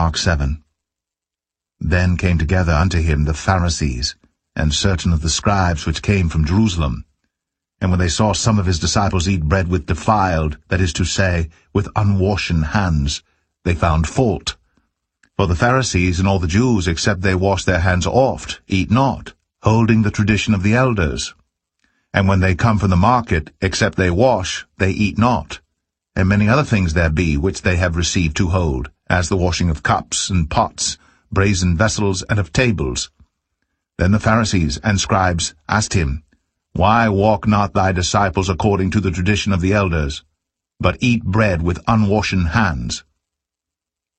Mark 7. Then came together unto him the Pharisees, and certain of the scribes which came from Jerusalem. And when they saw some of his disciples eat bread with defiled, that is to say, with unwashen hands, they found fault. For the Pharisees and all the Jews, except they wash their hands oft, eat not, holding the tradition of the elders. And when they come from the market, except they wash, they eat not. And many other things there be which they have received to hold, as the washing of cups and pots, brazen vessels, and of tables. Then the Pharisees and scribes asked him, Why walk not thy disciples according to the tradition of the elders, but eat bread with unwashen hands?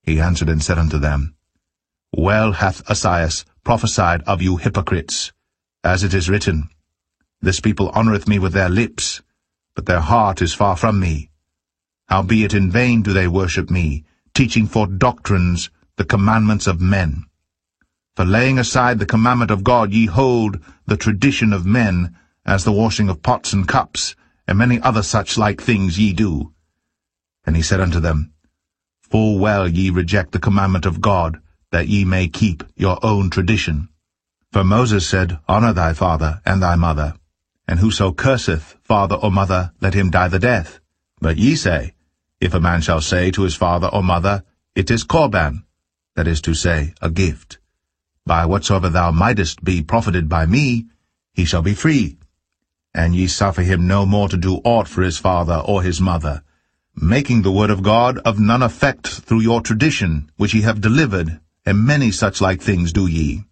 He answered and said unto them, Well hath Esaias prophesied of you hypocrites, as it is written, This people honoureth me with their lips, but their heart is far from me. Howbeit in vain do they worship me, teaching for doctrines the commandments of men. For laying aside the commandment of God, ye hold the tradition of men, as the washing of pots and cups, and many other such like things ye do. And he said unto them, Full well ye reject the commandment of God, that ye may keep your own tradition. For Moses said, Honour thy father and thy mother, and whoso curseth father or mother, let him die the death. But ye say, If a man shall say to his father or mother, It is Corban, that is to say, a gift, by whatsoever thou mightest be profited by me, he shall be free. And ye suffer him no more to do aught for his father or his mother, making the word of God of none effect through your tradition, which ye have delivered, and many such like things do ye.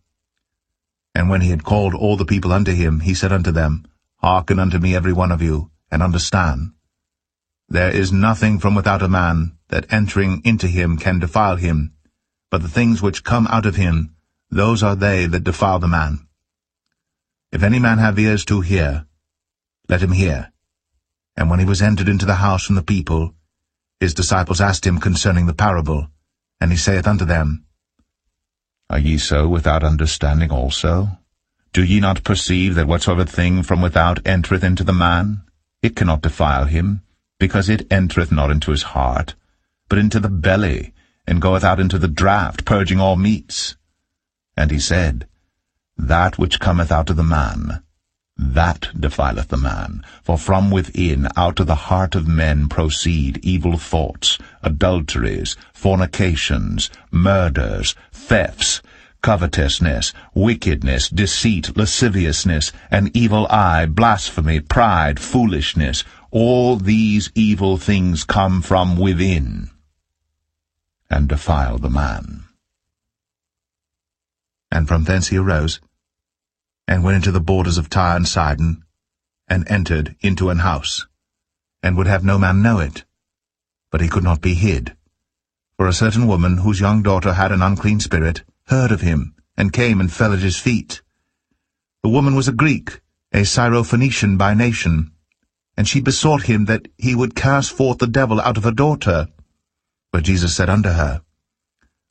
And when he had called all the people unto him, he said unto them, Hearken unto me every one of you, and understand. There is nothing from without a man that entering into him can defile him, but the things which come out of him, those are they that defile the man. If any man have ears to hear, let him hear. And when he was entered into the house from the people, his disciples asked him concerning the parable, and he saith unto them, Are ye so without understanding also? Do ye not perceive that whatsoever thing from without entereth into the man, it cannot defile him, because it entereth not into his heart, but into the belly, and goeth out into the draught, purging all meats? And he said, That which cometh out of the man, that defileth the man. For from within, out of the heart of men proceed evil thoughts, adulteries, fornications, murders, thefts, covetousness, wickedness, deceit, lasciviousness, an evil eye, blasphemy, pride, foolishness. All these evil things come from within, and defile the man. And from thence he arose, and went into the borders of Tyre and Sidon, and entered into an house, and would have no man know it. But he could not be hid. For a certain woman, whose young daughter had an unclean spirit, heard of him, and came and fell at his feet. The woman was a Greek, a Syrophoenician by nation, and she besought him that he would cast forth the devil out of her daughter. But Jesus said unto her,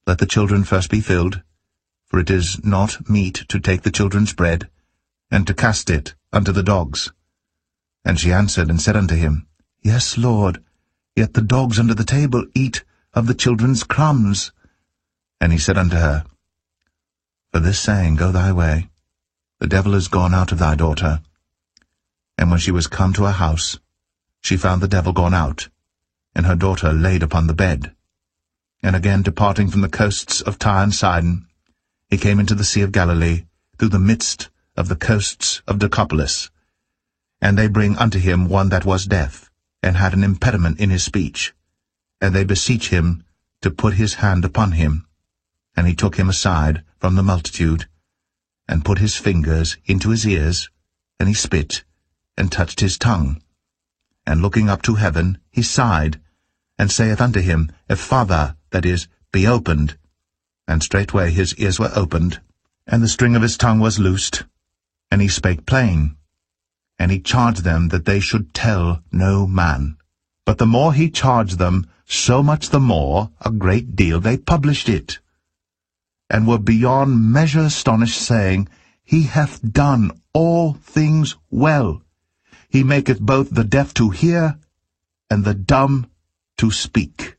Let the children first be filled, for it is not meet to take the children's bread, and to cast it unto the dogs. And she answered and said unto him, Yes, Lord, yet the dogs under the table eat of the children's crumbs. And he said unto her, For this saying go thy way, the devil is gone out of thy daughter. And when she was come to her house, she found the devil gone out, and her daughter laid upon the bed. And again departing from the coasts of Tyre and Sidon, he came into the Sea of Galilee, through the midst of the coasts of Decapolis. And they bring unto him one that was deaf, and had an impediment in his speech. And they beseech him to put his hand upon him. And he took him aside from the multitude, and put his fingers into his ears, and he spit, and touched his tongue. And looking up to heaven, he sighed, and saith unto him, Ephphatha, that is, be opened. And straightway his ears were opened, and the string of his tongue was loosed, and he spake plain. And he charged them that they should tell no man. But the more he charged them, so much the more, a great deal, they published it, and were beyond measure astonished, saying, He hath done all things well. He maketh both the deaf to hear, and the dumb to speak.